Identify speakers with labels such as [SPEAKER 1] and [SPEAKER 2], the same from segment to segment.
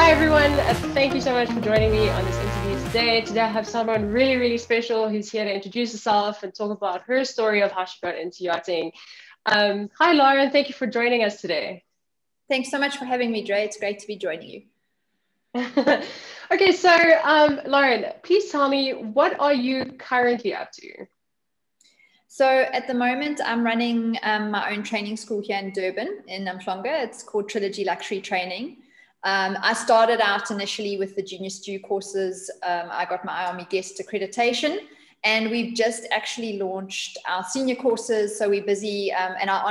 [SPEAKER 1] Hi everyone, thank you so much for joining me on this interview today. Today I have someone really, really special who's here to introduce herself and talk about her story of how she got into yachting. Hi Lauren, thank you for joining us today.
[SPEAKER 2] Thanks so much for having me, Dre. It's great to be joining you.
[SPEAKER 1] Okay, so Lauren, please tell me, what are you currently up to?
[SPEAKER 2] So at the moment, I'm running my own training school here in Durban, in Umhlanga. It's called Trilogy Luxury Training. I started out initially with the Junior Stew courses. I got my IARMI guest accreditation, and we've just actually launched our senior courses. So we're busy, and our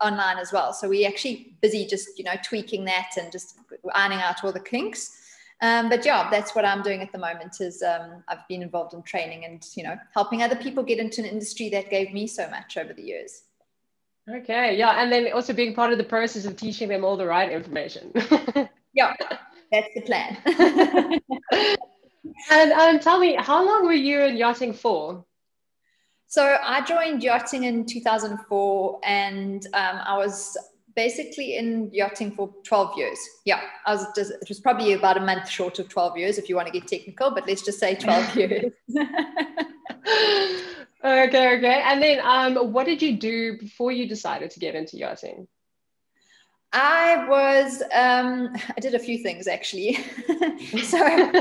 [SPEAKER 2] online as well. So we're actually busy just, tweaking that and just ironing out all the kinks. But yeah, that's what I'm doing at the moment is I've been involved in training and, helping other people get into an industry that gave me so much over the years.
[SPEAKER 1] Okay, yeah, and then also being part of the process of teaching them all the right information.
[SPEAKER 2] Yeah, that's the plan.
[SPEAKER 1] And tell me, how long were you in yachting for?
[SPEAKER 2] So I joined yachting in 2004, and I was basically in yachting for 12 years. Yeah, it was probably about a month short of 12 years if you want to get technical, but let's just say 12 years.
[SPEAKER 1] Okay. And then what did you do before you decided to get into yachting?
[SPEAKER 2] I did a few things actually. So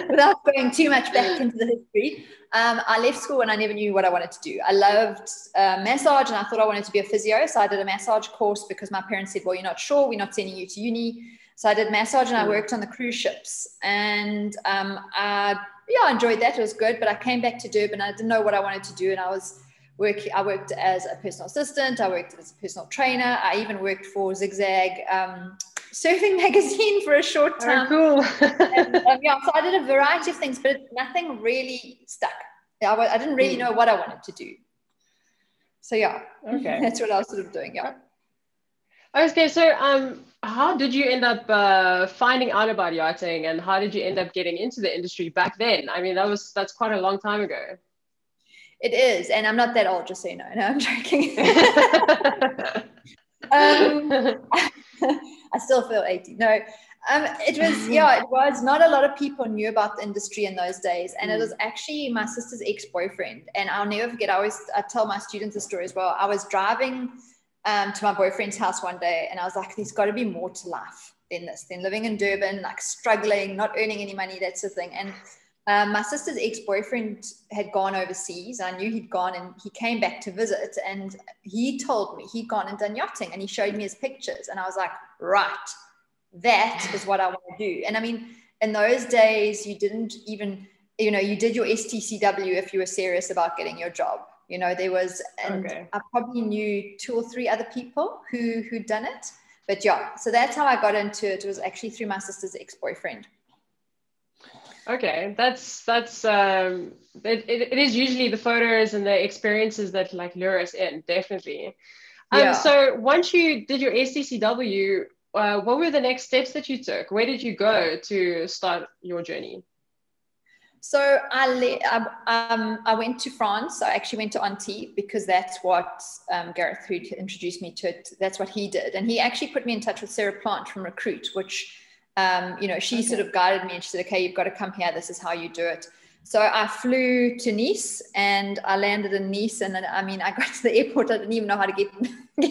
[SPEAKER 2] without going too much back into the history, I left school and I never knew what I wanted to do. I loved massage and I thought I wanted to be a physio. So I did a massage course because my parents said, well, you're not sure, we're not sending you to uni. So I did massage and I worked on the cruise ships, and I enjoyed that. It was good, but I came back to Durban. I didn't know what I wanted to do, and I worked as a personal assistant. I worked as a personal trainer. I even worked for Zigzag Surfing Magazine for a short time.
[SPEAKER 1] Oh, cool.
[SPEAKER 2] So I did a variety of things, but nothing really stuck. I didn't really know what I wanted to do. So yeah, okay. That's what I was sort of doing. Yeah.
[SPEAKER 1] Okay, so how did you end up finding out about yachting, and how did you end up getting into the industry back then? I mean, that's quite a long time ago.
[SPEAKER 2] It is, and I'm not that old, just so you know. No, I'm joking. I still feel 80. No, it was not a lot of people knew about the industry in those days, and it was actually my sister's ex-boyfriend. And I'll never forget. I tell my students the story as well. I was driving to my boyfriend's house one day, and I was like, "There's got to be more to life than this, than living in Durban, like struggling, not earning any money, that's the thing." And my sister's ex-boyfriend had gone overseas. I knew he'd gone, and he came back to visit, and he told me he'd gone and done yachting, and he showed me his pictures, and I was like, right, that is what I want to do. And I mean, in those days, you didn't even, you did your STCW if you were serious about getting your job. There was, and okay. I probably knew 2 or 3 other people who'd done it. But yeah, so that's how I got into it. It was actually through my sister's ex-boyfriend.
[SPEAKER 1] Okay, it is usually the photos and the experiences that like lure us in, definitely. So once you did your STCW, what were the next steps that you took? Where did you go to start your journey?
[SPEAKER 2] So I went to France. I actually went to Antibes because that's what Gareth, who introduced me to it, that's what he did. And he actually put me in touch with Sarah Plant from Recruit, which she sort of guided me, and she said, okay, you've got to come here. This is how you do it. So I flew to Nice, and I landed in Nice. And then, I got to the airport. I didn't even know how to get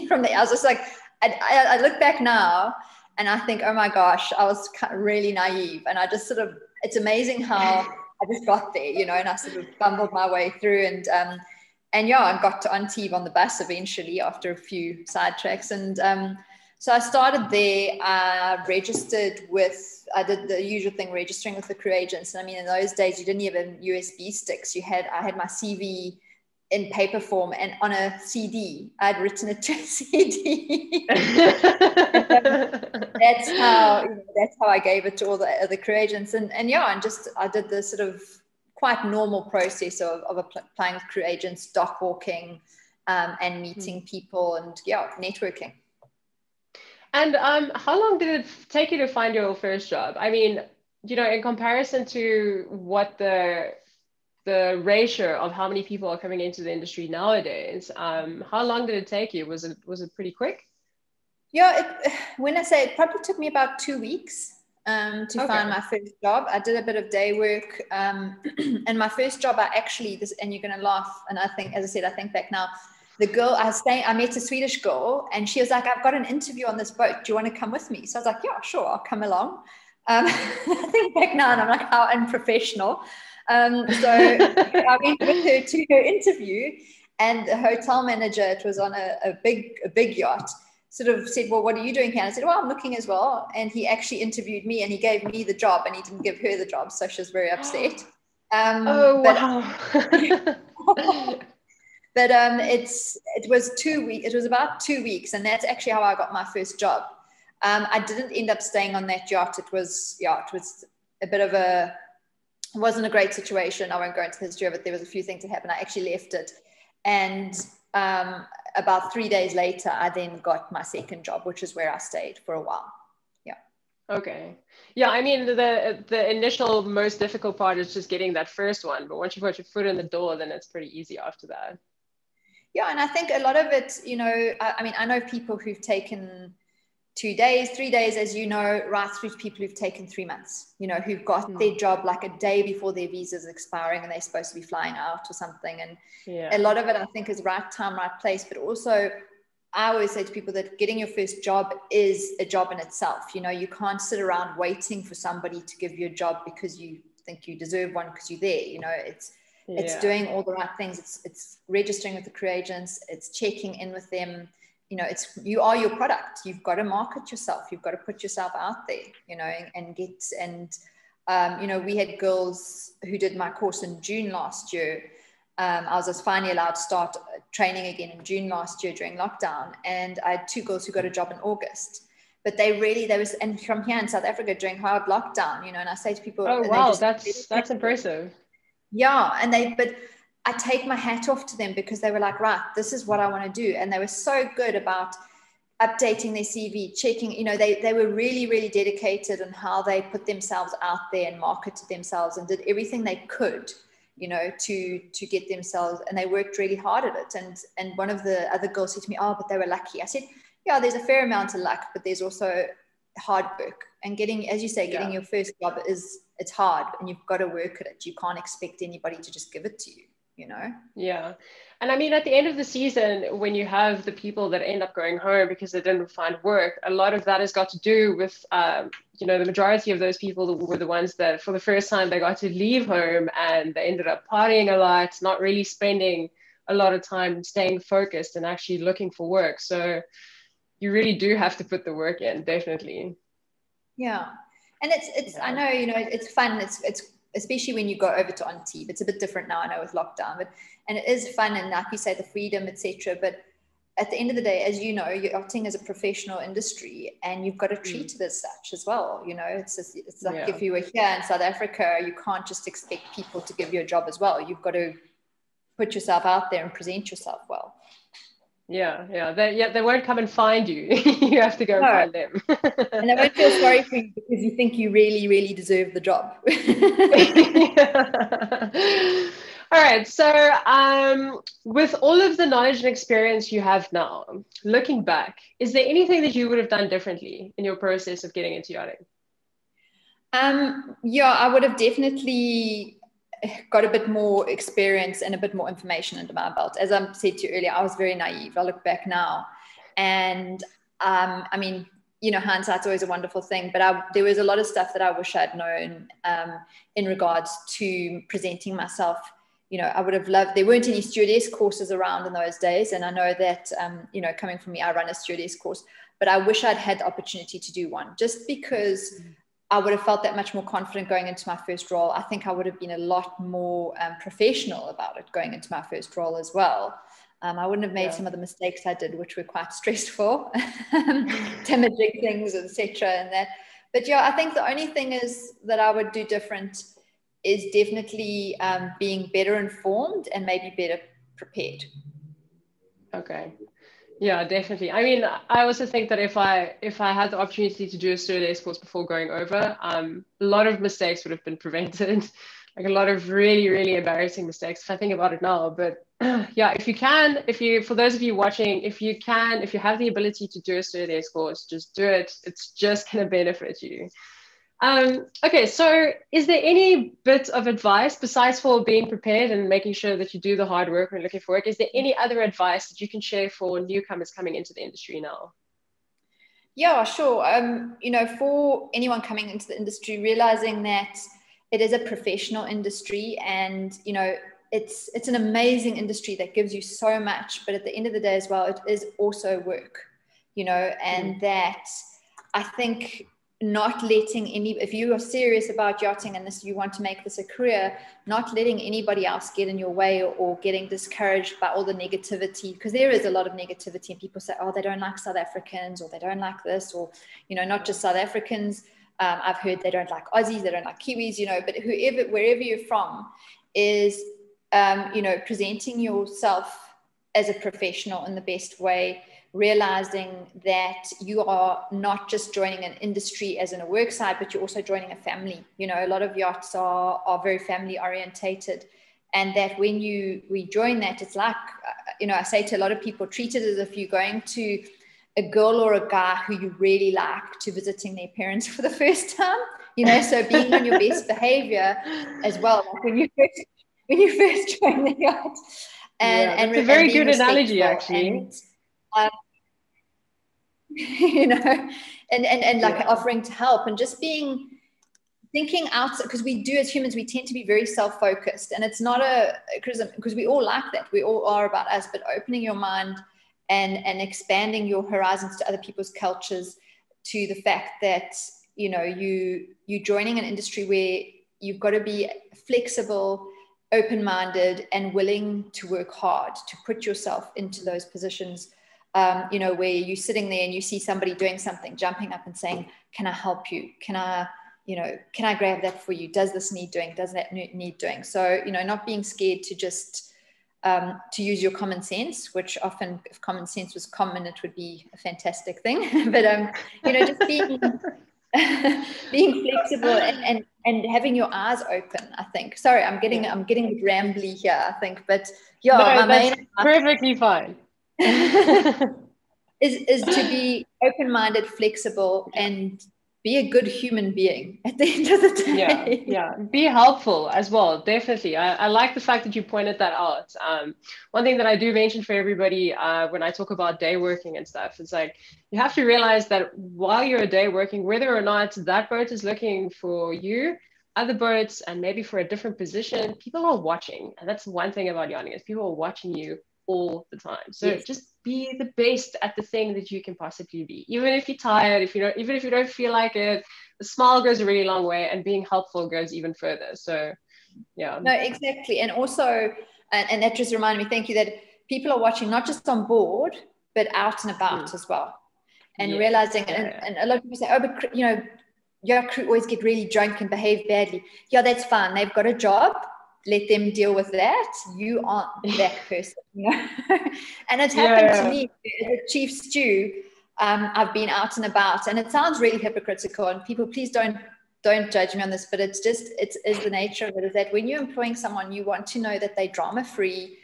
[SPEAKER 2] from there. I was just like, I look back now and I think, oh my gosh, I was really naive. And I just sort of, it's amazing how I just got there, and I sort of bumbled my way through. And I got to Antibes on the bus eventually after a few sidetracks. And so I started there. I did the usual thing, registering with the crew agents. And in those days, you didn't even have USB sticks. I had my CV in paper form and on a CD. I'd written it to a CD. That's how I gave it to all the other crew agents. And I did the sort of quite normal process of applying with crew agents, dock walking, and meeting people and networking.
[SPEAKER 1] And how long did it take you to find your first job? I mean, in comparison to what the ratio of how many people are coming into the industry nowadays, how long did it take you? Was it pretty quick?
[SPEAKER 2] Yeah, when I say it probably took me about 2 weeks. to find my first job. I did a bit of day work. And my first job, and you're going to laugh. And I think, as I said, I think back now, the girl I met a Swedish girl, and she was like, I've got an interview on this boat. Do you want to come with me? So I was like, yeah, sure, I'll come along. I think back now, and I'm like, how unprofessional. So I went with her to her interview, and the hotel manager, it was on a big yacht, sort of said, well, what are you doing here? And I said, well, I'm looking as well. And he actually interviewed me, and he gave me the job, and he didn't give her the job. So she was very upset.
[SPEAKER 1] Oh, wow.
[SPEAKER 2] But it was 2 weeks. It was about 2 weeks, and that's actually how I got my first job. I didn't end up staying on that yacht. It was a bit of it wasn't a great situation. I won't go into the history of it. There was a few things that happened. I actually left it, and about 3 days later, I then got my second job, which is where I stayed for a while. Yeah.
[SPEAKER 1] Okay. Yeah, I mean, the initial most difficult part is just getting that first one, but once you put your foot in the door, then it's pretty easy after that.
[SPEAKER 2] Yeah, and I think a lot of it, I mean, I know people who've taken 2 days, 3 days, as you know, right through to people who've taken 3 months, who've got their job like a day before their visa's expiring and they're supposed to be flying out or something. And a lot of it, I think, is right time, right place. But also, I always say to people that getting your first job is a job in itself. You can't sit around waiting for somebody to give you a job because you think you deserve one because you're there. It's doing all the right things. It's registering with the crew agents. It's checking in with them. You are your product. You've got to market yourself. You've got to put yourself out there, we had girls who did my course in June last year. I was finally allowed to start training again in June last year during lockdown. And I had 2 girls who got a job in August. But and from here in South Africa during hard lockdown, and I say to people,
[SPEAKER 1] oh, wow, that's impressive.
[SPEAKER 2] Yeah. But I take my hat off to them because they were like, right, this is what I want to do. And they were so good about updating their CV, checking, they were really, really dedicated on how they put themselves out there and marketed themselves and did everything they could, to get themselves, and they worked really hard at it. And one of the other girls said to me, oh, but they were lucky. I said, yeah, there's a fair amount of luck, but there's also hard work. And getting, as you say, getting your first job it's hard, and you've got to work at it. You can't expect anybody to just give it to you.
[SPEAKER 1] Yeah. And I mean, at the end of the season, when you have the people that end up going home because they didn't find work, a lot of that has got to do with, the majority of those people were the ones that for the first time they got to leave home and they ended up partying a lot, not really spending a lot of time staying focused and actually looking for work. So you really do have to put the work in, definitely.
[SPEAKER 2] Yeah. And it's I know, it's fun. It's especially when you go over to Untitled. It's a bit different now, I know, with lockdown, and it is fun, and like you say, the freedom, etc. But at the end of the day, as you know, yachting is a professional industry, and you've got to treat it as such as well. It's like if you were here in South Africa, you can't just expect people to give you a job as well. You've got to put yourself out there and present yourself well. They won't come and find you. You have to go find them. And they won't feel sorry for you because you think you really, really deserve the job.
[SPEAKER 1] All right. So with all of the knowledge and experience you have now, looking back, is there anything that you would have done differently in your process of getting into yachting?
[SPEAKER 2] I would have definitely got a bit more experience and a bit more information under my belt. As I said to you earlier, I was very naive. I look back now, and I mean, hindsight's always a wonderful thing, but there was a lot of stuff that I wish I'd known in regards to presenting myself. I would have loved, there weren't any stewardess courses around in those days. And I know that, coming from me, I run a stewardess course, but I wish I'd had the opportunity to do one, just because I would have felt that much more confident going into my first role. I think I would have been a lot more professional about it going into my first role as well. I wouldn't have made some of the mistakes I did, which were quite stressful, damaging things, etc. And that. But I think the only thing is that I would do different is definitely being better informed and maybe better prepared.
[SPEAKER 1] Okay. Yeah, definitely. I mean, I also think that if I had the opportunity to do a stewardess course before going over, a lot of mistakes would have been prevented, like a lot of really, really embarrassing mistakes if I think about it now. But for those of you watching, if you have the ability to do a stewardess course, just do it. It's just going to benefit you. Okay, so is there any bit of advice besides for being prepared and making sure that you do the hard work when looking for work? Is there any other advice that you can share for newcomers coming into the industry now?
[SPEAKER 2] Yeah, sure. For anyone coming into the industry, realizing that it is a professional industry, and it's an amazing industry that gives you so much, but at the end of the day as well, it is also work, and that I think not letting if you are serious about yachting and you want to make this a career, not letting anybody else get in your way, or getting discouraged by all the negativity, because there is a lot of negativity, and people say, oh, they don't like South Africans, or they don't like this, or, not just South Africans. I've heard they don't like Aussies, they don't like Kiwis, but wherever you're from is, presenting yourself as a professional in the best way, realizing that you are not just joining an industry as in a work side, but you're also joining a family. A lot of yachts are very family orientated, and that when we join that, it's like, I say to a lot of people, treat it as if you're going to a girl or a guy who you really like to visiting their parents for the first time, so being on your best behavior as well, like when you first join the yacht. And
[SPEAKER 1] it's a very good
[SPEAKER 2] respectful
[SPEAKER 1] analogy, actually.
[SPEAKER 2] And, like offering to help, and just thinking outside, because we do as humans, we tend to be very self-focused, and it's not a criticism, because we all like that, we all are about us, but opening your mind and expanding your horizons to other people's cultures, to the fact that you joining an industry where you've got to be flexible, open-minded, and willing to work hard to put yourself into those positions, where you're sitting there and you see somebody doing something, jumping up and saying, can I help you? Can I grab that for you? Does this need doing? Does that need doing? So, not being scared to just to use your common sense, which often, if common sense was common, it would be a fantastic thing. But just being flexible and having your eyes open, I think. Sorry, I'm getting rambly here, I think, but yeah,
[SPEAKER 1] no, that's perfectly fine.
[SPEAKER 2] is to be open-minded, flexible, and be a good human being at the end of the day.
[SPEAKER 1] Yeah. Be helpful as well. Definitely. I like the fact that you pointed that out. One thing that I do mention for everybody when I talk about day working and stuff, is like, you have to realize that while you're a day working, whether or not that boat is looking for you, other boats, and maybe for a different position, people are watching. And that's one thing about yachting, is people are watching you all the time. So just be the best at the thing that you can possibly be, even if you're tired, even if you don't feel like it. A smile goes a really long way, and being helpful goes even further. So no,
[SPEAKER 2] exactly. And also, and that just reminded me, thank you, that people are watching not just on board, but out and about as well, and realizing, and a lot of people say, oh, but yacht crew always get really drunk and behave badly. Yeah, that's fine, they've got a job, let them deal with that. You aren't that person, And it's happened to me as a chief stew. I've been out and about, and it sounds really hypocritical, and people, please don't judge me on this, but it's the nature of it, is that when you're employing someone, you want to know that they're drama free,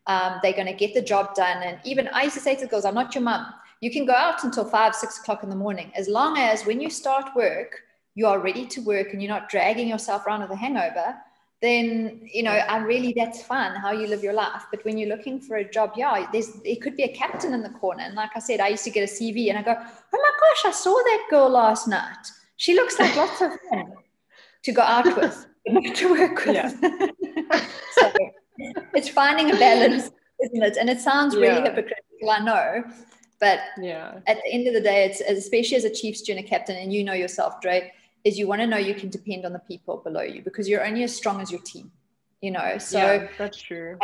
[SPEAKER 2] they're going to get the job done. And even I used to say to the girls, I'm not your mum. You can go out until 5-6 o'clock in the morning, as long as when you start work, you are ready to work and you're not dragging yourself around with a hangover. Then, that's fun, how you live your life. But when you're looking for a job, it could be a captain in the corner. And like I said, I used to get a CV and I go, oh my gosh, I saw that girl last night. She looks like lots of fun to go out with, not to work with. So it's finding a balance, isn't it? And it sounds really hypocritical, I know. But at the end of the day, it's, especially as a chief stew and a captain, and yourself, Dre, is you want to know you can depend on the people below you, because you're only as strong as your team, So
[SPEAKER 1] that's true.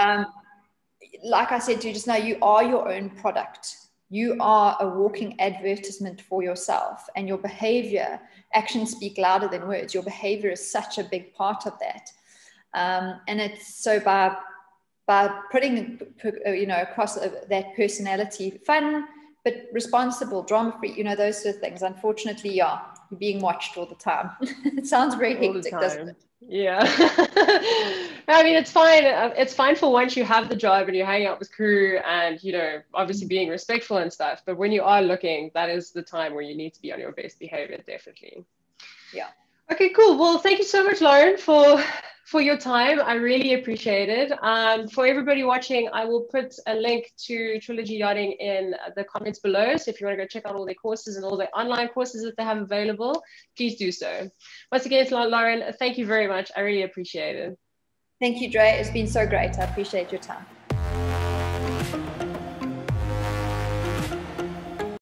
[SPEAKER 2] Like I said to you just now, you are your own product. You are a walking advertisement for yourself, and your behavior, actions speak louder than words. Your behavior is such a big part of that. And it's so by putting, across that personality, fun, but responsible, drama-free, those sort of things. Unfortunately, you're being watched all the time. It sounds very hectic, doesn't it?
[SPEAKER 1] Yeah. I mean, it's fine. It's fine for once you have the job and you're hanging out with crew and, obviously being respectful and stuff. But when you are looking, that is the time where you need to be on your best behavior, definitely.
[SPEAKER 2] Yeah.
[SPEAKER 1] Okay, cool. Well, thank you so much, Lauren, for your time. I really appreciate it. For everybody watching, I will put a link to Trilogy Yachting in the comments below. So if you want to go check out all their courses and all the online courses that they have available, please do so. Once again, Lauren, thank you very much. I really appreciate it.
[SPEAKER 2] Thank you, Dre. It's been so great. I appreciate your time.